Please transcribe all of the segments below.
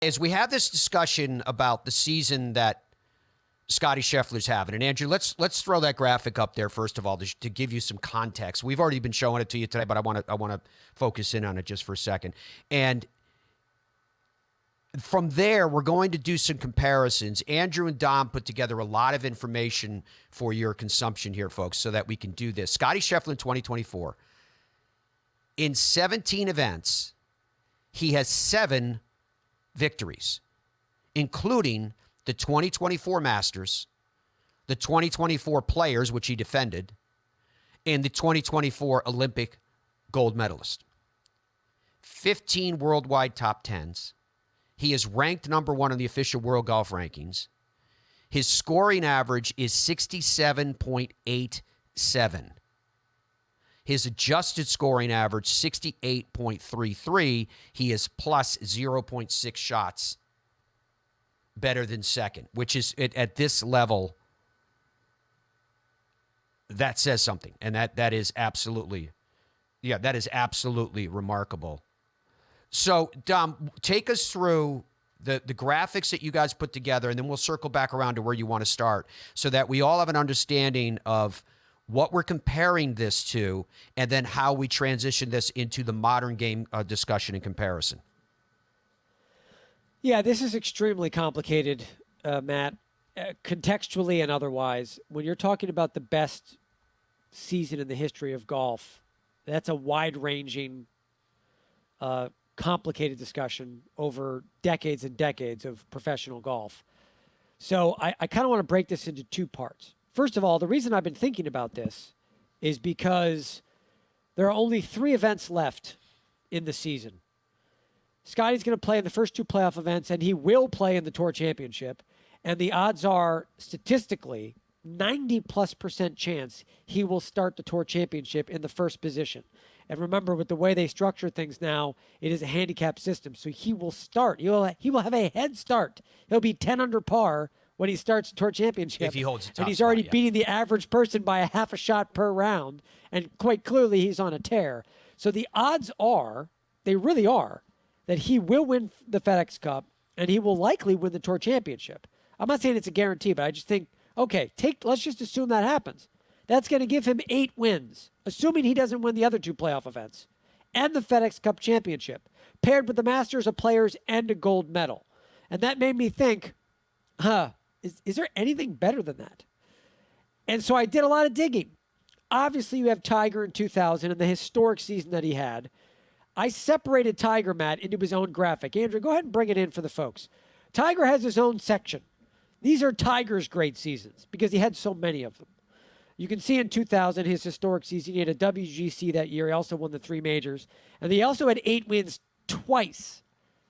as we have this discussion about the season that Scottie Scheffler's having, and Andrew, let's throw that graphic up there first of all to give you some context. We've already been showing it to you today, but I want to focus in on it just for a second. And from there, we're going to do some comparisons. Andrew and Dom put together a lot of information for your consumption here, folks, so that we can do this. Scottie Scheffler in 2024, in 17 events, he has 7 victories, including the 2024 Masters, the 2024 Players, which he defended, and the 2024 Olympic gold medalist. 15 worldwide top 10s. He is ranked number 1 on the official world golf rankings. His scoring average is 67.87. His adjusted scoring average, 68.33. He is plus 0.6 shots better than second, which is at this level, that says something. And that is absolutely, that is absolutely remarkable. So, Dom, take us through the graphics that you guys put together, and then we'll circle back around to where you want to start so that we all have an understanding of what we're comparing this to, and then how we transition this into the modern game discussion and comparison. Yeah, this is extremely complicated, Matt, contextually and otherwise. When you're talking about the best season in the history of golf, that's a wide-ranging, complicated discussion over decades and decades of professional golf. So I kind of want to break this into 2 parts. First of all, the reason I've been thinking about this is because there are only 3 events left in the season. Scottie's going to play in the first 2 playoff events, and he will play in the Tour Championship. And the odds are, statistically, 90+% chance he will start the Tour Championship in the first position. And remember, with the way they structure things now, it is a handicap system. So he will start. He will have a head start. He'll be 10 under par when he starts the Tour Championship. If he holds the top and he's already spot, beating the average person by a half a shot per round. And quite clearly, he's on a tear. So the odds are, they really are, that he will win the FedEx Cup and he will likely win the Tour Championship. I'm not saying it's a guarantee, but I just think, okay, let's just assume that happens. That's going to give him 8 wins, assuming he doesn't win the other 2 playoff events, and the FedEx Cup Championship, paired with the Masters of Players and a gold medal. And that made me think, is there anything better than that? And so I did a lot of digging. Obviously, you have Tiger in 2000 and the historic season that he had. I separated Tiger, Matt, into his own graphic. Andrew, go ahead and bring it in for the folks. Tiger has his own section. These are Tiger's great seasons because he had so many of them. You can see in 2000, his historic season, he had a WGC that year. He also won the 3 majors. And he also had 8 wins twice.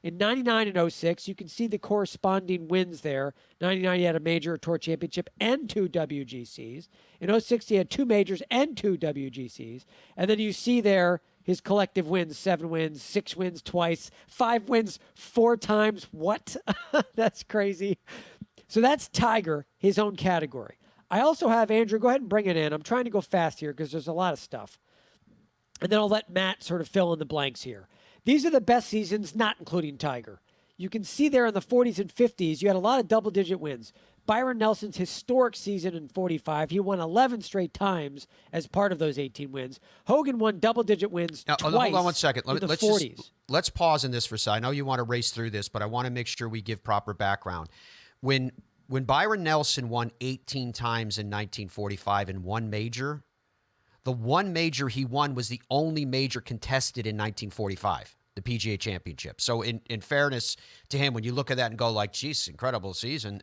In 99 and 06, you can see the corresponding wins there. 99, he had a major, a Tour Championship, and 2 WGCs. In 06, he had 2 majors and 2 WGCs. And then you see there his collective wins, 7 wins, 6 wins twice, 5 wins 4 times. What? That's crazy. So that's Tiger, his own category. I also have, Andrew, go ahead and bring it in. I'm trying to go fast here because there's a lot of stuff. And then I'll let Matt sort of fill in the blanks here. These are the best seasons, not including Tiger. You can see there in the 40s and 50s, you had a lot of double-digit wins. Byron Nelson's historic season in 45, he won 11 straight times as part of those 18 wins. Hogan won double-digit wins twice. Hold on one second. Let's pause in this for a second. I know you want to race through this, but I want to make sure we give proper background. When Byron Nelson won 18 times in 1945 in one major, the one major he won was the only major contested in 1945, the PGA Championship. So in fairness to him, when you look at that and go like, geez, incredible season,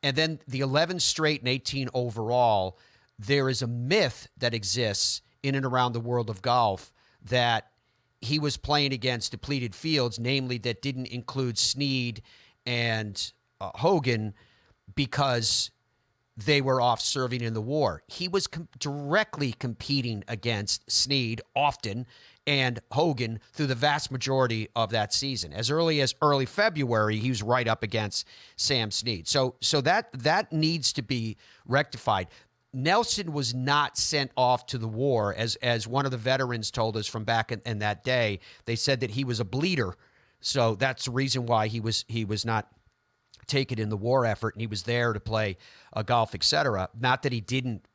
And then the 11 straight and 18 overall, there is a myth that exists in and around the world of golf that he was playing against depleted fields, namely that didn't include Snead and Hogan because they were off serving in the war. He was directly competing against Snead often and Hogan through the vast majority of that season. As early as early February, he was right up against Sam Snead. So that needs to be rectified. Nelson was not sent off to the war, as one of the veterans told us from back in that day. They said that he was a bleeder So that's the reason why he was not taken in the war effort, and he was there to play golf, etc. Not that he didn't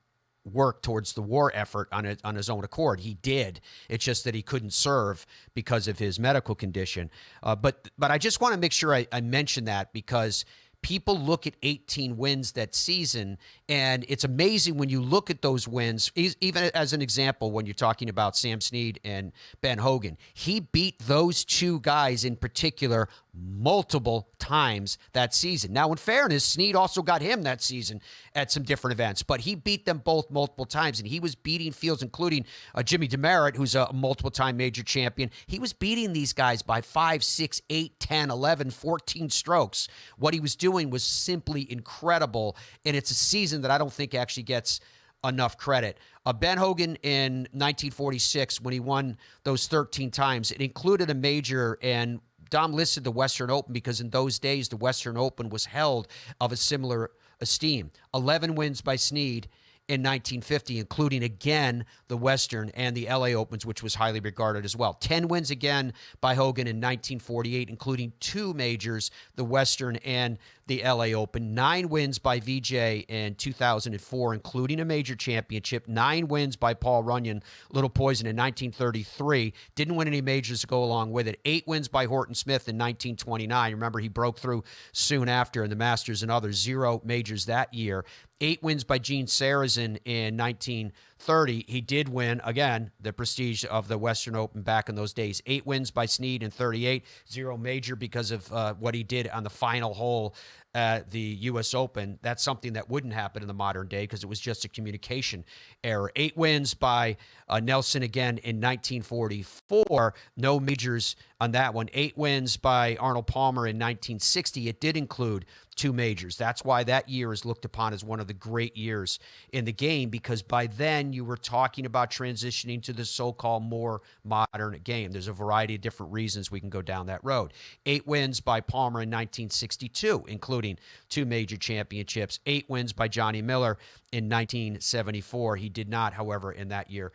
work towards the war effort on his own accord. He did. It's just that he couldn't serve because of his medical condition. But I just want to make sure I mention that, because people look at 18 wins that season, and it's amazing when you look at those wins. Even as an example, when you're talking about Sam Snead and Ben Hogan, he beat those two guys in particular multiple times that season. Now, in fairness, Snead also got him that season at some different events, but he beat them both multiple times, and he was beating fields, including Jimmy Demaret, who's a multiple-time major champion. He was beating these guys by 5, 6, 8, 10, 11, 14 strokes. What he was doing was simply incredible, and it's a season that I don't think actually gets enough credit. Ben Hogan in 1946, when he won those 13 times, it included a major, and Dom listed the Western Open because in those days, the Western Open was held of a similar esteem. 11 wins by Snead in 1950, including again the Western and the LA Opens, which was highly regarded as well. 10 wins again by Hogan in 1948, including 2 majors, the Western and the LA Open. 9 wins by Vijay in 2004, including a major championship. 9 wins by Paul Runyon, Little Poison, in 1933. Didn't win any majors to go along with it. 8 wins by Horton Smith in 1929. Remember, he broke through soon after in the Masters and others. 0 majors that year. 8 wins by Gene Sarazen in 1930. He did win, again, the prestige of the Western Open back in those days. 8 wins by Snead in 38. 0 major because of what he did on the final hole at the U.S. Open. That's something that wouldn't happen in the modern day because it was just a communication error. 8 wins by Nelson again in 1944. No majors on that one. 8 wins by Arnold Palmer in 1960. It did include 2 majors. That's why that year is looked upon as one of the great years in the game, because by then you were talking about transitioning to the so-called more modern game. There's a variety of different reasons we can go down that road. 8 wins by Palmer in 1962, including 2 major championships. 8 wins by Johnny Miller in 1974. He did not, however, in that year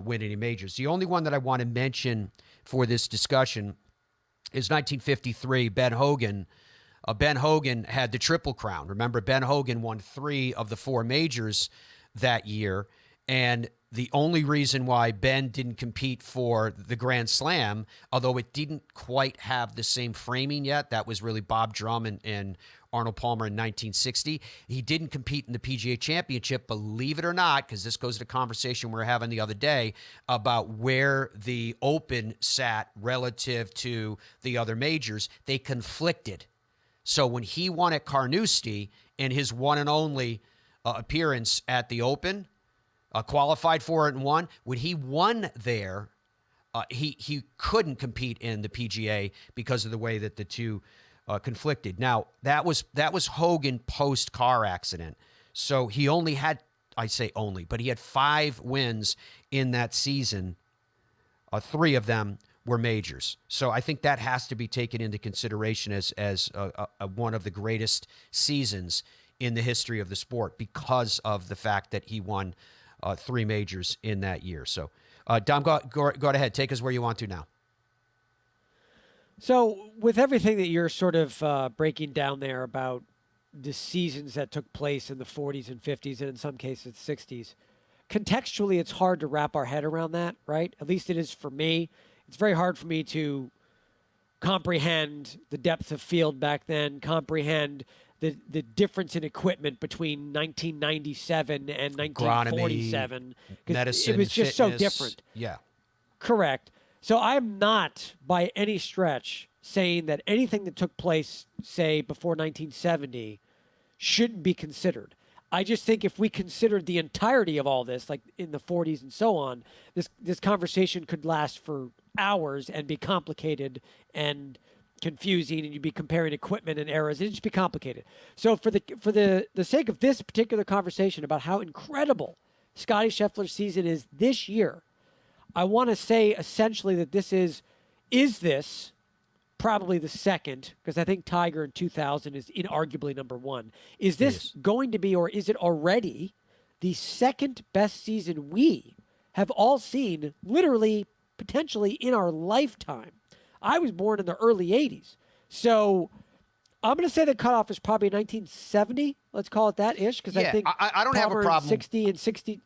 win any majors. The only one that I want to mention for this discussion is 1953, Ben Hogan. Ben Hogan had the Triple Crown. Remember, Ben Hogan won 3 of the 4 majors that year, and the only reason why Ben didn't compete for the Grand Slam, although it didn't quite have the same framing yet, that was really Bob Drum and Arnold Palmer in 1960. He didn't compete in the PGA Championship, believe it or not, because this goes to the conversation we were having the other day about where the Open sat relative to the other majors. They conflicted. So when he won at Carnoustie in his one and only appearance at the Open, qualified for it and won, when he won there, he couldn't compete in the PGA because of the way that the two conflicted. Now, that was Hogan post-car accident. So he only had, I say only, but he had 5 wins in that season. 3 of them were majors. So I think that has to be taken into consideration as one of the greatest seasons in the history of the sport because of the fact that he won 3 majors in that year. So, Dom, go ahead. Take us where you want to now. So with everything that you're sort of breaking down there about the seasons that took place in the 40s and 50s and in some cases 60s, contextually it's hard to wrap our head around that, right? At least it is for me. It's very hard for me to comprehend the depth of field back then, comprehend the difference in equipment between 1997 and 1947. Medicine, it was just fitness, so different. Yeah. Correct. So I'm not by any stretch saying that anything that took place, say, before 1970 shouldn't be considered. I just think if we considered the entirety of all this, like in the 40s and so on, this conversation could last for hours and be complicated and confusing, and you'd be comparing equipment and eras. It'd just be complicated. So for the sake of this particular conversation about how incredible Scottie Scheffler's season is this year, I want to say essentially that this is this probably the second, because I think Tiger in 2000 is inarguably number 1. Is this going to be, or is it already, the second best season we have all seen, literally, potentially in our lifetime? I was born in the early 80s. So I'm going to say the cutoff is probably 1970. Let's call it that ish, because I think I don't have a Palmer problem. 60 and 60.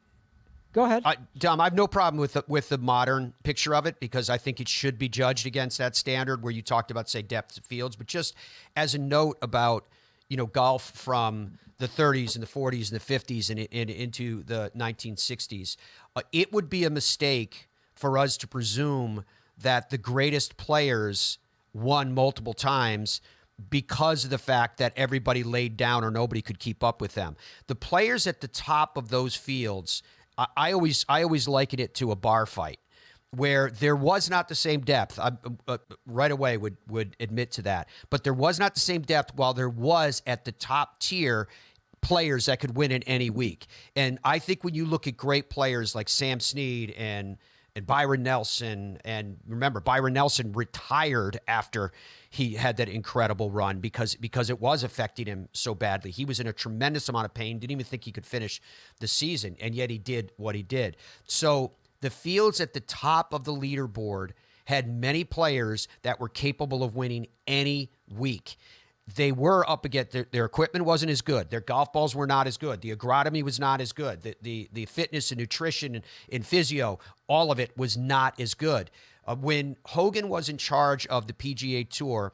Go ahead. Dom, I have no problem with the modern picture of it, because I think it should be judged against that standard where you talked about, say, depth of fields. But just as a note about, golf from the 30s and the 40s and the 50s and into the 1960s, it would be a mistake for us to presume that the greatest players won multiple times because of the fact that everybody laid down or nobody could keep up with them. The players at the top of those fields, I always liken it to a bar fight where there was not the same depth. I right away would admit to that. But there was not the same depth while there was at the top tier players that could win in any week. And I think when you look at great players like Sam Snead and Byron Nelson, and remember, Byron Nelson retired after he had that incredible run because it was affecting him so badly. He was in a tremendous amount of pain, didn't even think he could finish the season, and yet he did what he did. So the fields at the top of the leaderboard had many players that were capable of winning any week. They were up against their equipment wasn't as good. Their golf balls were not as good. The agronomy was not as good. The fitness and nutrition and physio, all of it was not as good. When Hogan was in charge of the PGA Tour,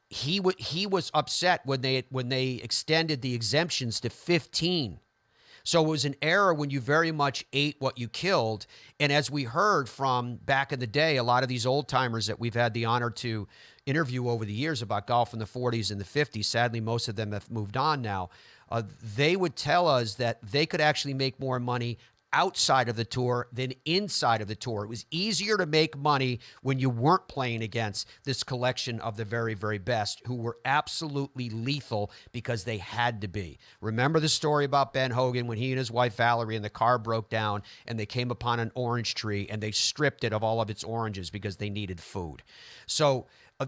he was upset when they extended the exemptions to 15. So it was an era when you very much ate what you killed. And as we heard from back in the day, a lot of these old timers that we've had the honor to interview over the years about golf in the 40s and the 50s, sadly, most of them have moved on now. They would tell us that they could actually make more money outside of the tour than inside of the tour. It was easier to make money when you weren't playing against this collection of the very, very best who were absolutely lethal because they had to be. Remember the story about Ben Hogan when he and his wife Valerie and the car broke down and they came upon an orange tree and they stripped it of all of its oranges because they needed food. So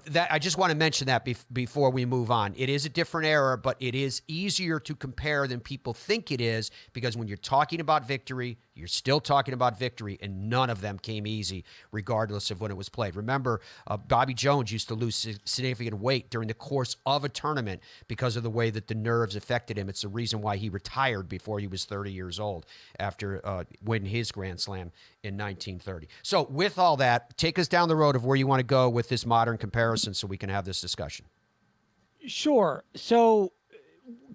that I just want to mention that before we move on. It is a different era, but it is easier to compare than people think it is, because when you're talking about victory, you're still talking about victory, and none of them came easy, regardless of when it was played. Remember, Bobby Jones used to lose significant weight during the course of a tournament because of the way that the nerves affected him. It's the reason why he retired before he was 30 years old after winning his Grand Slam in 1930. So with all that, take us down the road of where you want to go with this modern comparison so we can have this discussion. Sure. So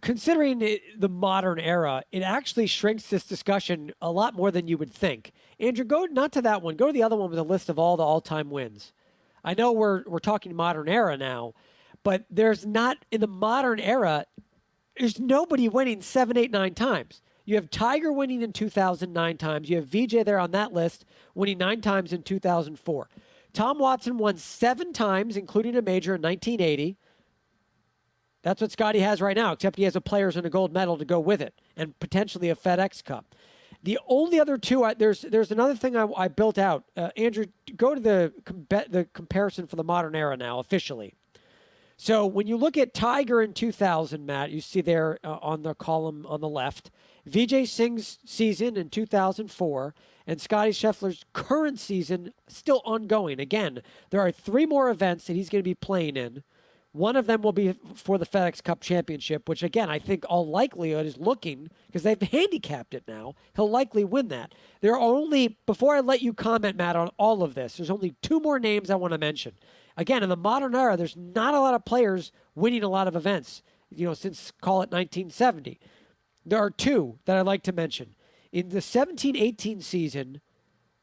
considering the modern era, it actually shrinks this discussion a lot more than you would think. Andrew, go not to that one. Go to the other one with a list of all the all-time wins. I know we're talking modern era now, but there's not, in the modern era, there's nobody winning 7, 8, 9 times. You have Tiger winning in 2009 times. You have Vijay there on that list winning 9 times in 2004. Tom Watson won 7 times, including a major in 1980. That's what Scottie has right now, except he has a Players and a gold medal to go with it, and potentially a FedEx Cup. The only other two, there's another thing I built out. Andrew, go to the comparison for the modern era now, officially. So when you look at Tiger in 2000, Matt, you see there on the column on the left, Vijay Singh's season in 2004, and Scottie Scheffler's current season still ongoing. Again, there are 3 more events that he's going to be playing in. One of them will be for the FedEx Cup Championship, which, again, I think all likelihood is looking, because they've handicapped it now, he'll likely win that. There are only, before I let you comment, Matt, on all of this, there's only 2 more names I want to mention. Again, in the modern era, there's not a lot of players winning a lot of events, since, call it 1970. There are 2 that I'd like to mention. In the 17-18 season,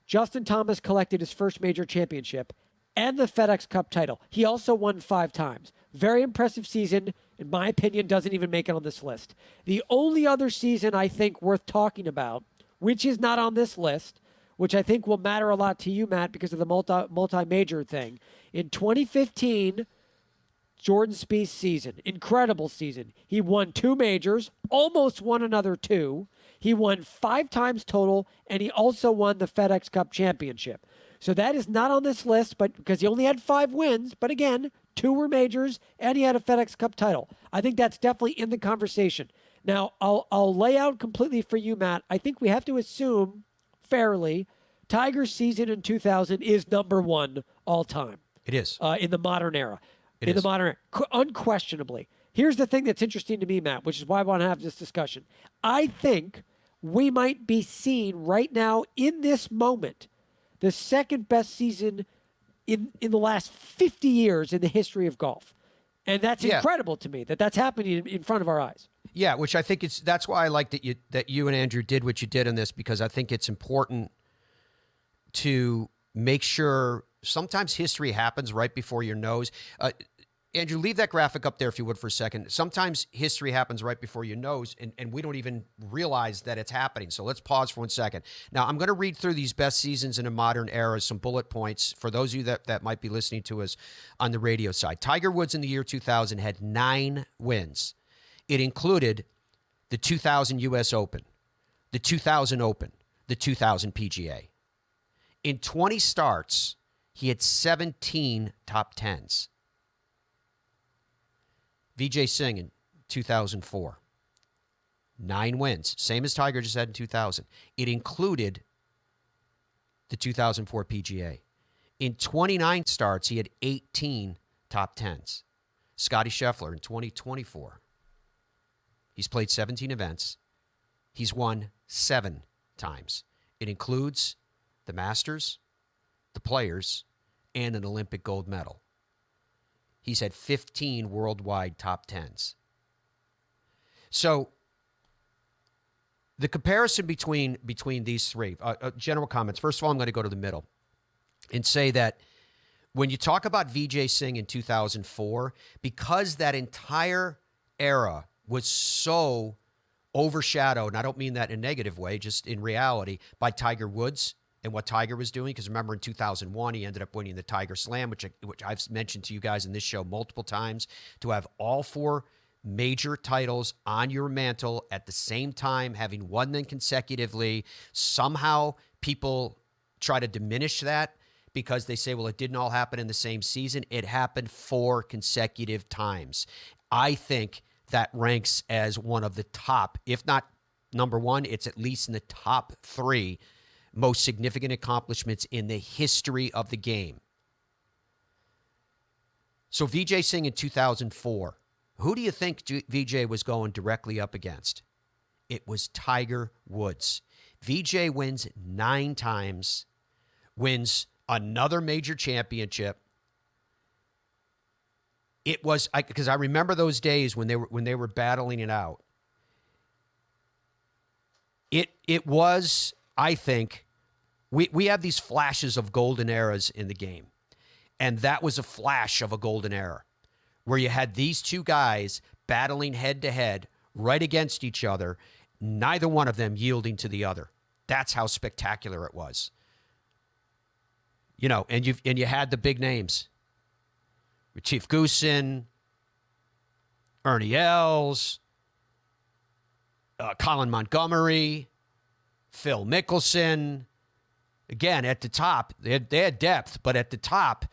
Justin Thomas collected his first major championship and the FedEx Cup title. He also won 5 times. Very impressive season. In my opinion, doesn't even make it on this list. The only other season I think worth talking about, which is not on this list, which I think will matter a lot to you, Matt, because of the multi-major thing. In 2015, Jordan Spieth's season, incredible season. He won 2 majors, almost won another 2. He won 5 times total, and he also won the FedEx Cup Championship. So that is not on this list, but because he only had 5 wins, but again, 2 were majors, and he had a FedEx Cup title. I think that's definitely in the conversation. Now, I'll lay out completely for you, Matt. I think we have to assume, fairly, Tiger's season in 2000 is number 1 all time. It is. In the modern era. It is. The modern era. Unquestionably. Here's the thing that's interesting to me, Matt, which is why I want to have this discussion. I think we might be seeing right now in this moment the second best season in the last 50 years in the history of golf. And that's incredible to me that that's happening in front of our eyes. Yeah, which I think that's why I like that you and Andrew did what you did in this, because I think it's important to make sure sometimes history happens right before your nose. Andrew, leave that graphic up there if you would for a second. Sometimes history happens right before your nose, and we don't even realize that it's happening. So let's pause for 1 second. Now, I'm going to read through these best seasons in a modern era, some bullet points for those of you that might be listening to us on the radio side. Tiger Woods in the year 2000 had 9 wins. It included the 2000 U.S. Open, the 2000 Open, the 2000 PGA. In 20 starts, he had 17 top 10s. Vijay Singh in 2004. 9 wins, same as Tiger just had in 2000. It included the 2004 PGA. In 29 starts, he had 18 top 10s. Scottie Scheffler in 2024. He's played 17 events. He's won 7 times. It includes the Masters, the Players, and an Olympic gold medal. He's had 15 worldwide top 10s. So the comparison between these three, general comments. First of all, I'm going to go to the middle and say that when you talk about Vijay Singh in 2004, because that entire era was so overshadowed, and I don't mean that in a negative way, just in reality, by Tiger Woods and what Tiger was doing. Because remember, in 2001, he ended up winning the Tiger Slam, which I've mentioned to you guys in this show multiple times. To have all 4 major titles on your mantle at the same time, having won them consecutively, somehow people try to diminish that because they say, well, it didn't all happen in the same season. It happened 4 consecutive times. I think that ranks as one of the top, if not number 1, it's at least in the top 3 most significant accomplishments in the history of the game. So Vijay Singh in 2004, who do you think Vijay was going directly up against? It was Tiger Woods. Vijay wins 9 times, wins another major championship. It was, because I remember those days when they were battling it out. It was, I think, we have these flashes of golden eras in the game. And that was a flash of a golden era where you had these 2 guys battling head to head right against each other, neither one of them yielding to the other. That's how spectacular it was. You know, and you had the big names. Chief Goosen, Ernie Els, Colin Montgomery, Phil Mickelson. Again, at the top, they had depth, but at the top,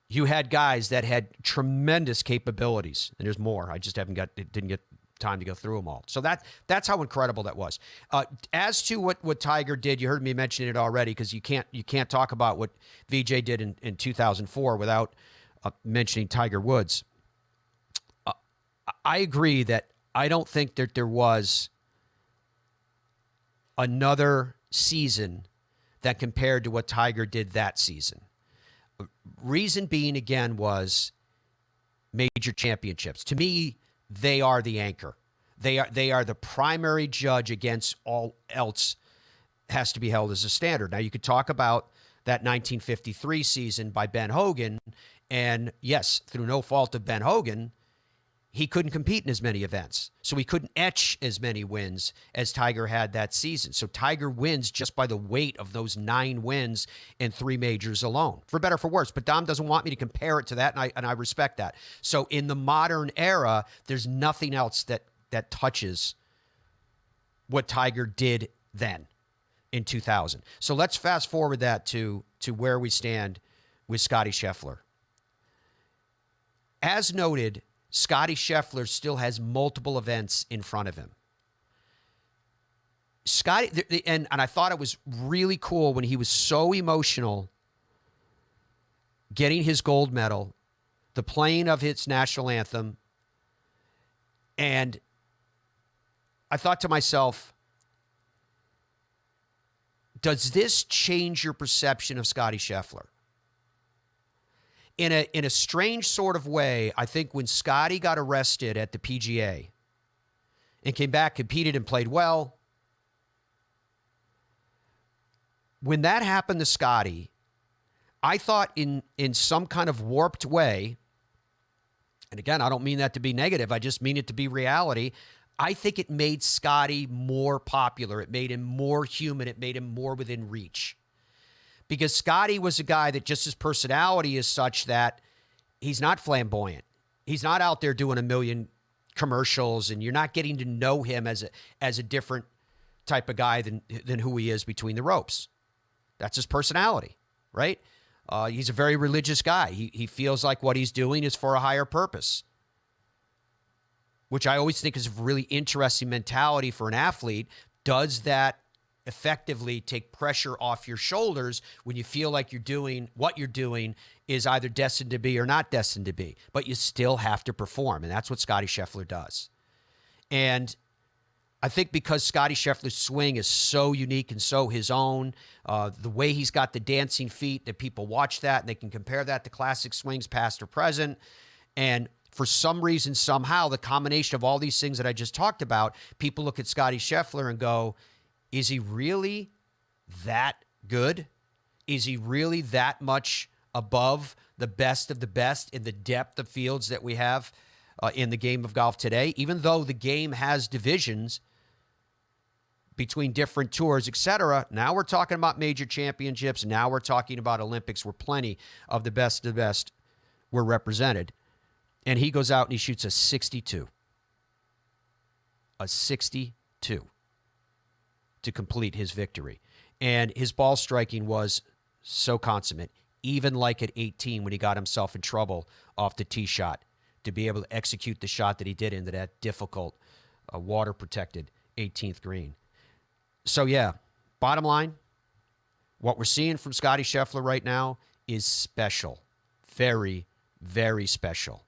you had guys that had tremendous capabilities. And there's more. I just didn't get time to go through them all. So that's how incredible that was. As to what Tiger did, you heard me mention it already, because you can't talk about what Vijay did in 2004 without mentioning Tiger Woods. I agree that I don't think that there was another season that compared to what Tiger did that season. Reason being, again, was major championships. To me, they are the anchor. They are the primary judge against all else has to be held as a standard. Now, you could talk about that 1953 season by Ben Hogan, and yes, through no fault of Ben Hogan, he couldn't compete in as many events. So he couldn't etch as many wins as Tiger had that season. So Tiger wins just by the weight of those 9 wins in 3 majors alone, for better or for worse. But Dom doesn't want me to compare it to that, and I respect that. So in the modern era, there's nothing else that touches what Tiger did then in 2000. So let's fast forward that to where we stand with Scottie Scheffler. As noted, Scottie Scheffler still has multiple events in front of him. Scottie, and I thought it was really cool when he was so emotional getting his gold medal, the playing of his national anthem, and I thought to myself, does this change your perception of Scottie Scheffler? In a strange sort of way, I think when Scottie got arrested at the PGA and came back, competed, and played well, when that happened to Scottie, I thought in some kind of warped way, and again, I don't mean that to be negative, I just mean it to be reality, I think it made Scottie more popular. It made him more human. It made him more within reach. Because Scottie was a guy that just his personality is such that he's not flamboyant. He's not out there doing a million commercials, and you're not getting to know him as a different type of guy than who he is between the ropes. That's his personality, right? He's a very religious guy. He feels like what he's doing is for a higher purpose, which I always think is a really interesting mentality for an athlete. Does that effectively take pressure off your shoulders when you feel like what you're doing is either destined to be or not destined to be, but you still have to perform? And that's what Scottie Scheffler does. And I think because Scottie Scheffler's swing is so unique and so his own, the way he's got the dancing feet, that people watch that and they can compare that to classic swings past or present. And for some reason, somehow, the combination of all these things that I just talked about, people look at Scottie Scheffler and go, is he really that good? Is he really that much above the best of the best in the depth of fields that we have in the game of golf today? Even though the game has divisions between different tours, etc., now we're talking about major championships. Now we're talking about Olympics where plenty of the best were represented. And he goes out and he shoots a 62. A 62 to complete his victory. And his ball striking was so consummate, even like at 18 when he got himself in trouble off the tee shot, to be able to execute the shot that he did into that difficult, water-protected 18th green. So, yeah, bottom line, what we're seeing from Scottie Scheffler right now is special. Very, very special.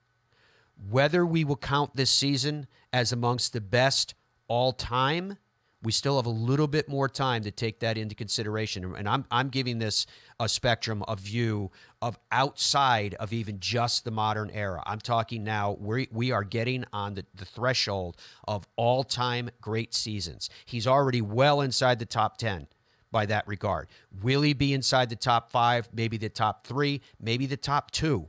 Whether we will count this season as amongst the best all time, we still have a little bit more time to take that into consideration. And I'm giving this a spectrum of view of outside of even just the modern era. I'm talking now, we are getting on the threshold of all-time great seasons. He's already well inside the top 10 by that regard. Will he be inside the top 5, maybe the top 3, maybe the top 2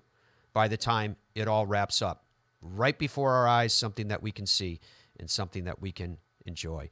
by the time it all wraps up? Right before our eyes, something that we can see and something that we can enjoy.